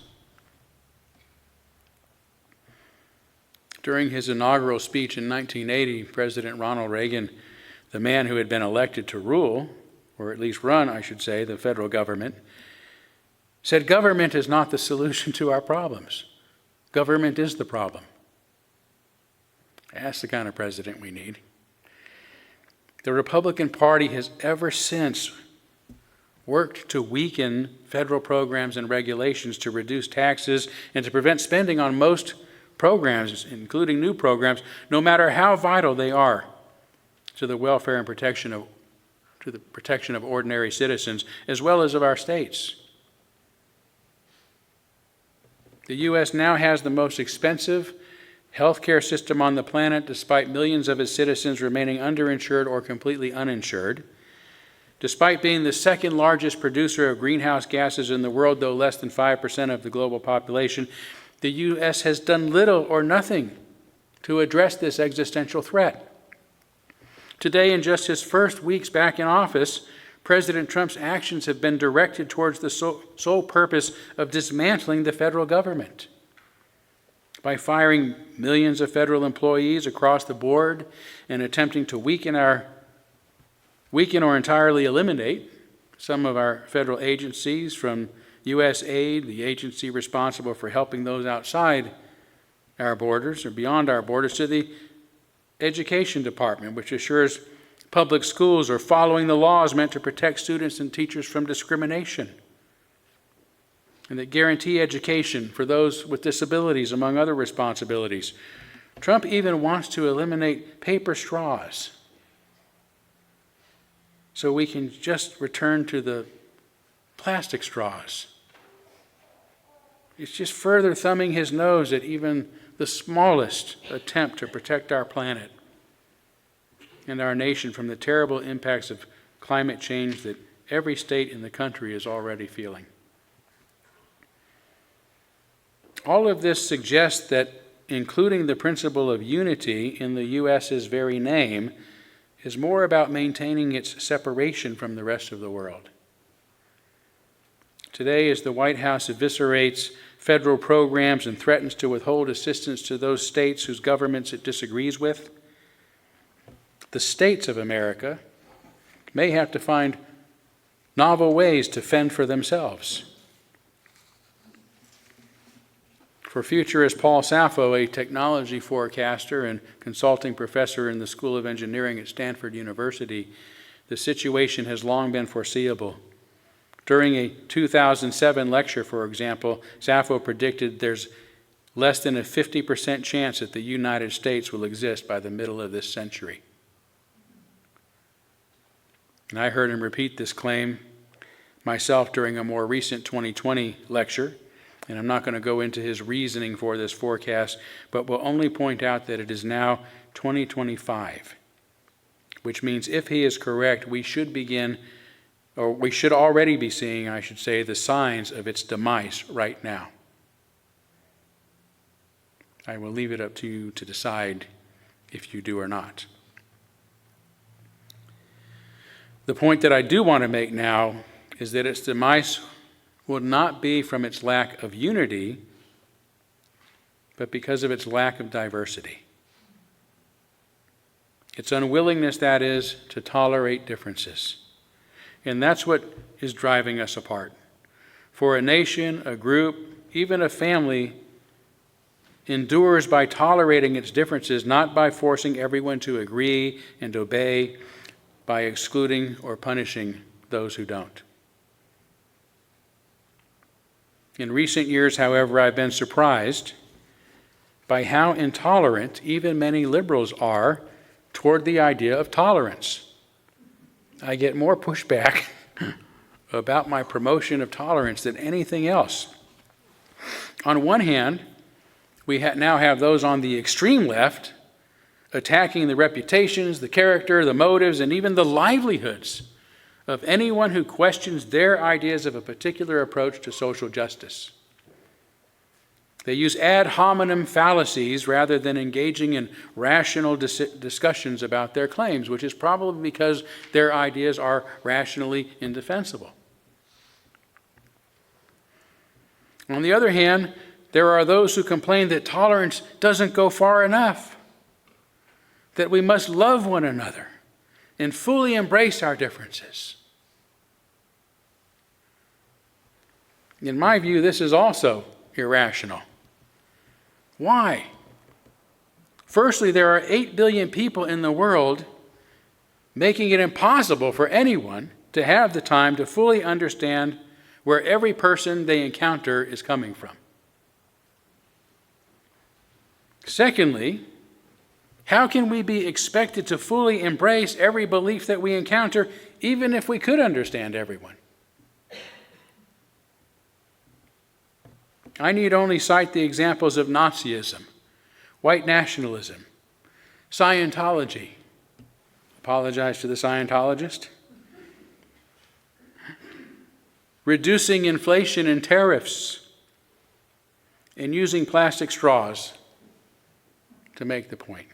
During his inaugural speech in 1980, President Ronald Reagan, the man who had been elected to rule, or at least run, I should say, the federal government, said government is not the solution to our problems. Government is the problem. That's the kind of president we need. The Republican Party has ever since worked to weaken federal programs and regulations to reduce taxes and to prevent spending on most programs, including new programs, no matter how vital they are to the welfare and protection of ordinary citizens, as well as of our states. The U.S. now has the most expensive healthcare system on the planet, despite millions of its citizens remaining underinsured or completely uninsured. Despite being the second largest producer of greenhouse gases in the world, though less than 5% of the global population, the U.S. has done little or nothing to address this existential threat. Today, in just his first weeks back in office, President Trump's actions have been directed towards the sole purpose of dismantling the federal government. By firing millions of federal employees across the board and attempting to weaken or entirely eliminate some of our federal agencies, from USAID, the agency responsible for helping those outside our borders or beyond our borders, to the Education Department, which assures public schools are following the laws meant to protect students and teachers from discrimination, and that guarantee education for those with disabilities, among other responsibilities. Trump even wants to eliminate paper straws so we can just return to the plastic straws. It's just further thumbing his nose at even the smallest attempt to protect our planet and our nation from the terrible impacts of climate change that every state in the country is already feeling. All of this suggests that including the principle of unity in the U.S.'s very name is more about maintaining its separation from the rest of the world. Today, as the White House eviscerates federal programs and threatens to withhold assistance to those states whose governments it disagrees with, the states of America may have to find novel ways to fend for themselves. For futurist Paul Sappho, a technology forecaster and consulting professor in the School of Engineering at Stanford University, the situation has long been foreseeable. During a 2007 lecture, for example, Sappho predicted there's less than a 50% chance that the United States will exist by the middle of this century. And I heard him repeat this claim myself during a more recent 2020 lecture, and I'm not going to go into his reasoning for this forecast, but will only point out that it is now 2025, which means if he is correct, we should already be seeing, I should say, the signs of its demise right now. I will leave it up to you to decide if you do or not. The point that I do want to make now is that its demise will not be from its lack of unity, but because of its lack of diversity. Its unwillingness, that is, to tolerate differences. And that's what is driving us apart. For a nation, a group, even a family endures by tolerating its differences, not by forcing everyone to agree and obey, by excluding or punishing those who don't. In recent years, however, I've been surprised by how intolerant even many liberals are toward the idea of tolerance. I get more pushback about my promotion of tolerance than anything else. On one hand, we now have those on the extreme left attacking the reputations, the character, the motives, and even the livelihoods of anyone who questions their ideas of a particular approach to social justice. They use ad hominem fallacies rather than engaging in rational discussions about their claims, which is probably because their ideas are rationally indefensible. On the other hand, there are those who complain that tolerance doesn't go far enough, that we must love one another and fully embrace our differences. In my view, this is also irrational. Why? Firstly, there are 8 billion people in the world, making it impossible for anyone to have the time to fully understand where every person they encounter is coming from. Secondly, how can we be expected to fully embrace every belief that we encounter, even if we could understand everyone? I need only cite the examples of Nazism, white nationalism, Scientology. Apologize to the Scientologist. Reducing inflation and tariffs, and using plastic straws to make the point.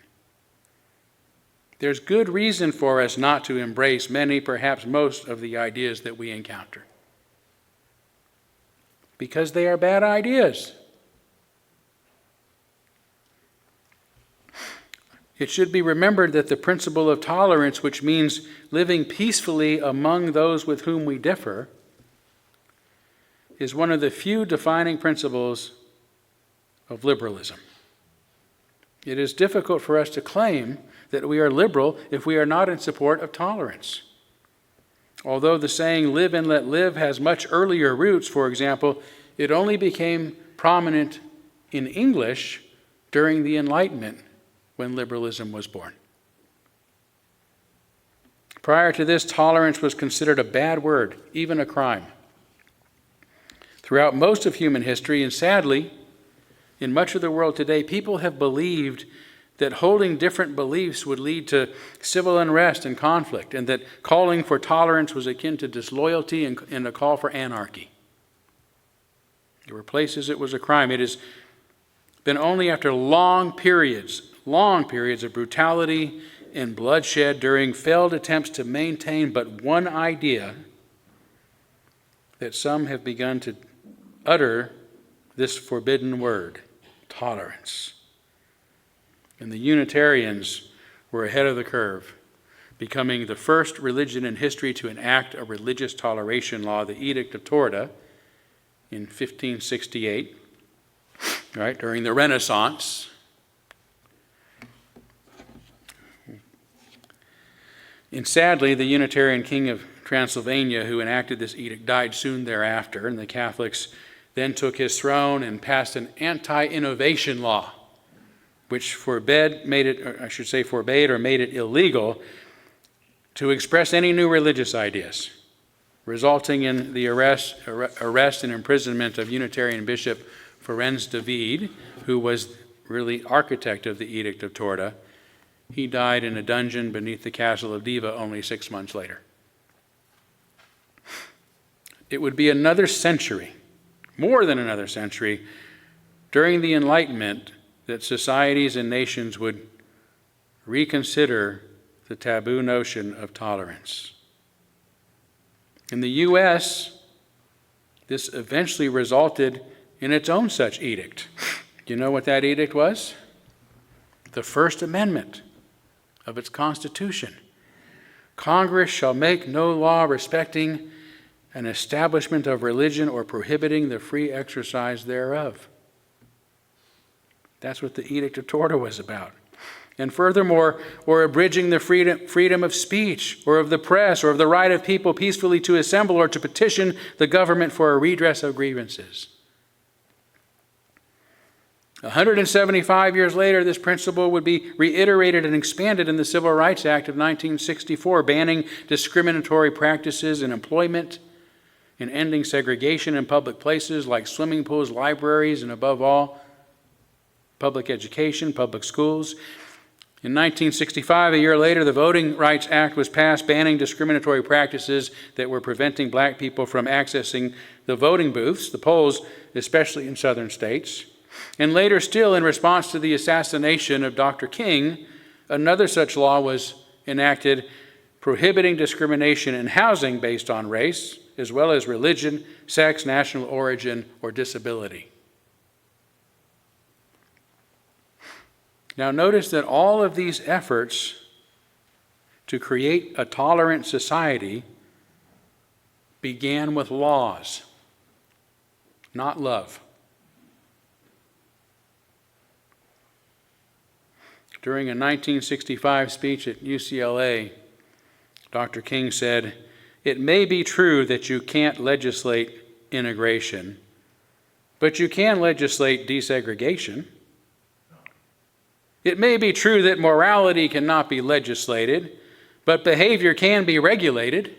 There's good reason for us not to embrace many, perhaps most, of the ideas that we encounter, because they are bad ideas. It should be remembered that the principle of tolerance, which means living peacefully among those with whom we differ, is one of the few defining principles of liberalism. It is difficult for us to claim that we are liberal if we are not in support of tolerance. Although the saying, live and let live, has much earlier roots, for example, it only became prominent in English during the Enlightenment when liberalism was born. Prior to this, tolerance was considered a bad word, even a crime. Throughout most of human history, and sadly, in much of the world today, people have believed that holding different beliefs would lead to civil unrest and conflict, and that calling for tolerance was akin to disloyalty and a call for anarchy. There were places it was a crime. It has been only after long periods of brutality and bloodshed during failed attempts to maintain but one idea that some have begun to utter this forbidden word, tolerance. And the Unitarians were ahead of the curve, becoming the first religion in history to enact a religious toleration law, the Edict of Torda, in 1568, right, during the Renaissance. And sadly, the Unitarian king of Transylvania who enacted this edict died soon thereafter, and the Catholics then took his throne and passed an anti-innovation law, which forbade or made it illegal to express any new religious ideas, resulting in the arrest and imprisonment of Unitarian Bishop Ferenc David, who was really architect of the Edict of Torda. He died in a dungeon beneath the castle of Diva only 6 months later. It would be another century, more than another century, during the Enlightenment that societies and nations would reconsider the taboo notion of tolerance. In the U.S., this eventually resulted in its own such edict. Do you know what that edict was? The First Amendment of its Constitution. Congress shall make no law respecting an establishment of religion or prohibiting the free exercise thereof. That's what the Edict of Torda was about. And furthermore, or abridging the freedom of speech, or of the press, or of the right of people peacefully to assemble or to petition the government for a redress of grievances. 175 years later, this principle would be reiterated and expanded in the Civil Rights Act of 1964, banning discriminatory practices in employment and ending segregation in public places like swimming pools, libraries, and above all, public education, public schools. In 1965, a year later, the Voting Rights Act was passed, banning discriminatory practices that were preventing black people from accessing the voting booths, the polls, especially in southern states. And later still, in response to the assassination of Dr. King, another such law was enacted prohibiting discrimination in housing based on race, as well as religion, sex, national origin, or disability. Now notice that all of these efforts to create a tolerant society began with laws, not love. During a 1965 speech at UCLA, Dr. King said, "It may be true that you can't legislate integration, but you can legislate desegregation. It may be true that morality cannot be legislated, but behavior can be regulated.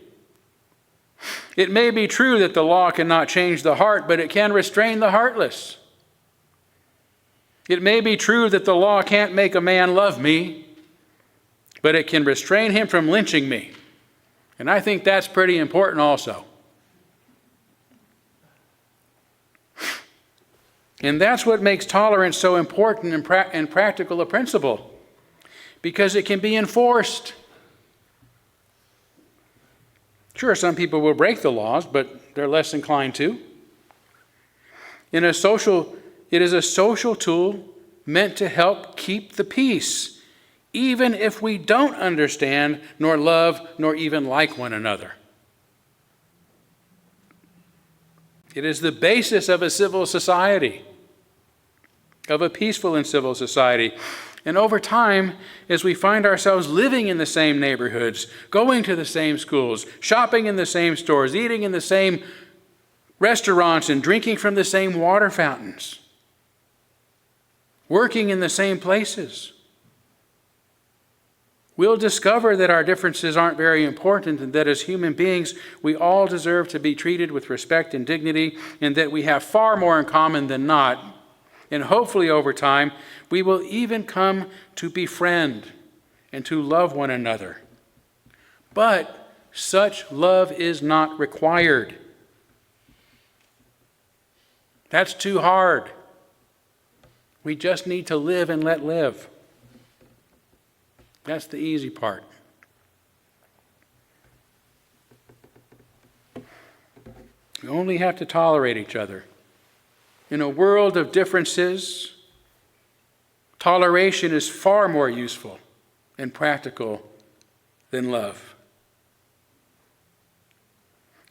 It may be true that the law cannot change the heart, but it can restrain the heartless. It may be true that the law can't make a man love me, but it can restrain him from lynching me." And I think that's pretty important also. And that's what makes tolerance so important and practical a principle, because it can be enforced. Sure, some people will break the laws, but they're less inclined to. It is a social tool meant to help keep the peace, even if we don't understand, nor love, nor even like one another. It is the basis of a civil society, of a peaceful and civil society. And over time, as we find ourselves living in the same neighborhoods, going to the same schools, shopping in the same stores, eating in the same restaurants, and drinking from the same water fountains, working in the same places, we'll discover that our differences aren't very important, and that as human beings, we all deserve to be treated with respect and dignity, and that we have far more in common than not. And hopefully over time, we will even come to befriend and to love one another. But such love is not required. That's too hard. We just need to live and let live. That's the easy part. We only have to tolerate each other. In a world of differences, toleration is far more useful and practical than love.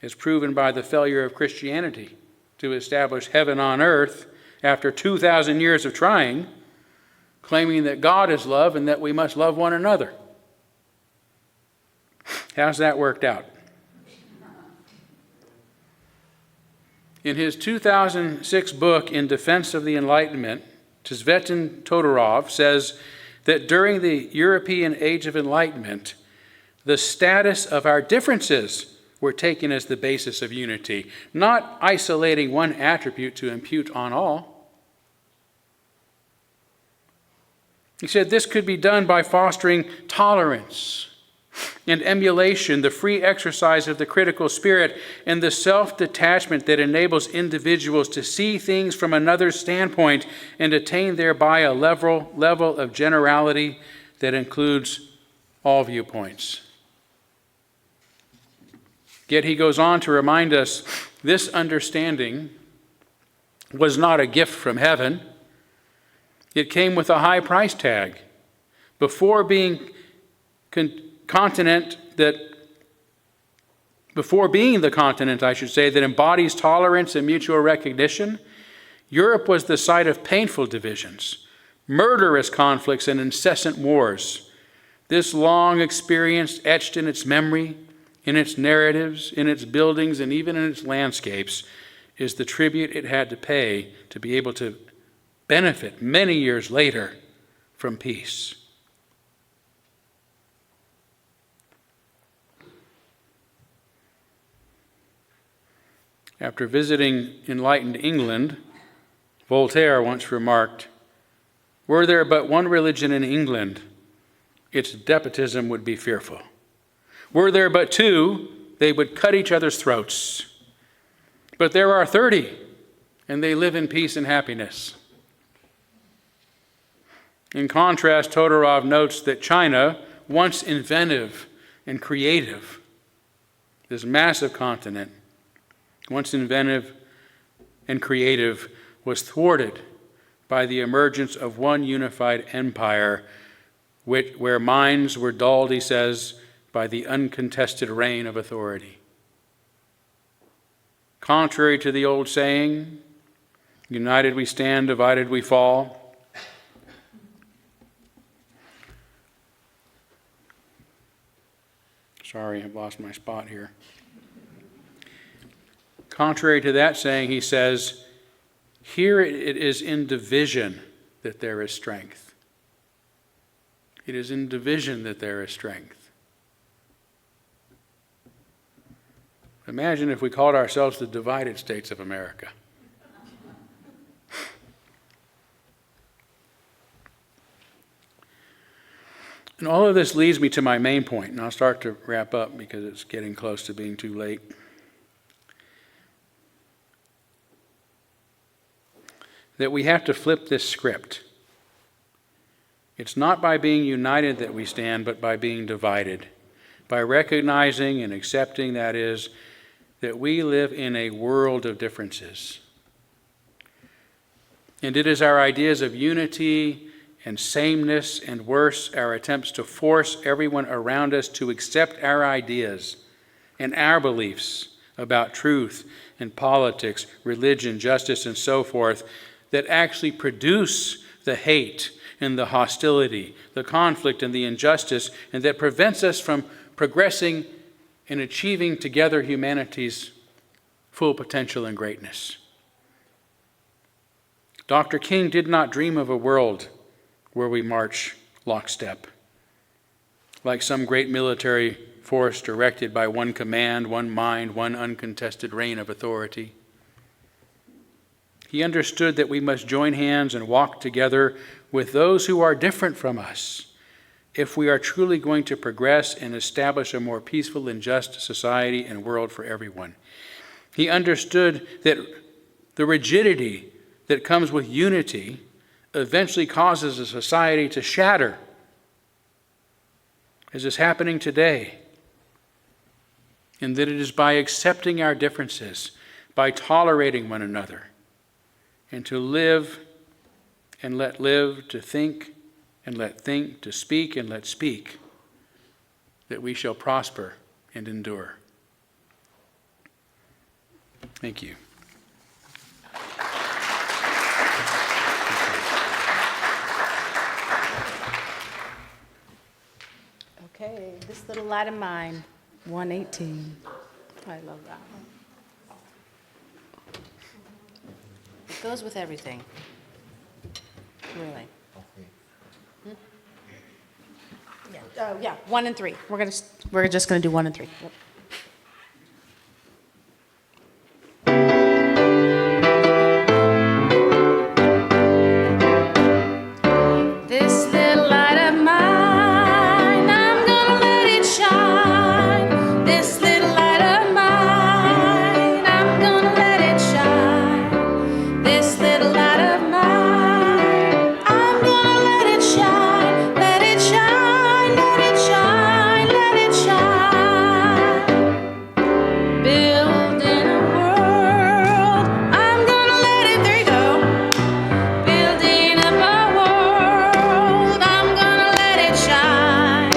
As proven by the failure of Christianity to establish heaven on earth after 2,000 years of trying, claiming that God is love and that we must love one another. How's that worked out? In his 2006 book, In Defense of the Enlightenment, Tzvetan Todorov says that during the European Age of Enlightenment, the status of our differences were taken as the basis of unity, not isolating one attribute to impute on all. He said this could be done by fostering tolerance and emulation, the free exercise of the critical spirit, and the self-detachment that enables individuals to see things from another's standpoint and attain thereby a level of generality that includes all viewpoints. Yet he goes on to remind us this understanding was not a gift from heaven. It came with a high price tag. Before being the continent, that embodies tolerance and mutual recognition, Europe was the site of painful divisions, murderous conflicts, and incessant wars. This long experience, etched in its memory, in its narratives, in its buildings, and even in its landscapes, is the tribute it had to pay to be able to benefit many years later from peace. After visiting enlightened England, Voltaire once remarked, "Were there but one religion in England, its despotism would be fearful. Were there but two, they would cut each other's throats. But there are 30, and they live in peace and happiness." In contrast, Todorov notes that China, once inventive and creative, this massive continent, once inventive and creative, was thwarted by the emergence of one unified empire, where minds were dulled, he says, by the uncontested reign of authority. Contrary to the old saying, united we stand, divided we fall, sorry, I've lost my spot here. Contrary to that saying, he says, here it is in division that there is strength. It is in division that there is strength. Imagine if we called ourselves the divided states of America. And all of this leads me to my main point, and I'll start to wrap up because it's getting close to being too late. That we have to flip this script. It's not by being united that we stand, but by being divided. By recognizing and accepting, that is, that we live in a world of differences. And it is our ideas of unity and sameness, and worse, our attempts to force everyone around us to accept our ideas and our beliefs about truth and politics, religion, justice, and so forth, that actually produce the hate and the hostility, the conflict and the injustice, and that prevents us from progressing and achieving together humanity's full potential and greatness. Dr. King did not dream of a world where we march lockstep, like some great military force directed by one command, one mind, one uncontested reign of authority. He understood that we must join hands and walk together with those who are different from us if we are truly going to progress and establish a more peaceful and just society and world for everyone. He understood that the rigidity that comes with unity eventually causes a society to shatter, as is happening today, and that it is by accepting our differences, by tolerating one another, and to live and let live, to think and let think, to speak and let speak, that we shall prosper and endure. Thank you. Okay, this little light of mine, 118. I love that one. Goes with everything. Really. Yeah, 1 and 3. We're just gonna do 1 and 3. Yep. This little light of mine, I'm gonna let it shine. This little light of mine, I'm gonna let it shine. This little light of mine, I'm gonna let it shine. Let it shine, let it shine, let it shine. Building a world, I'm gonna let it, there you go. Building up a world, I'm gonna let it shine.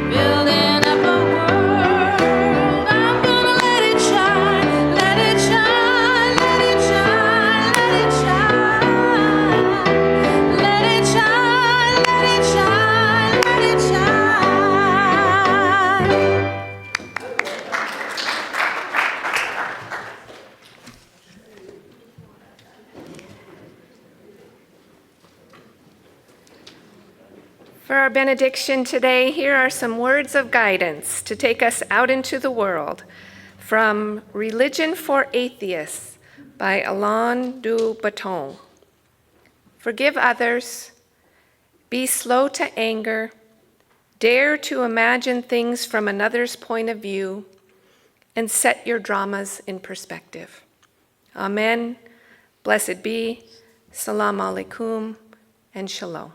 Building up a world, I'm gonna let it shine. Let it shine, let it shine, let it shine. Let it shine, let it shine, let it shine. For our benediction today, here are some words of guidance to take us out into the world from Religion for Atheists by Alain de Botton. Forgive others, be slow to anger, dare to imagine things from another's point of view, and set your dramas in perspective. Amen. Blessed be. Salam alaikum and shalom.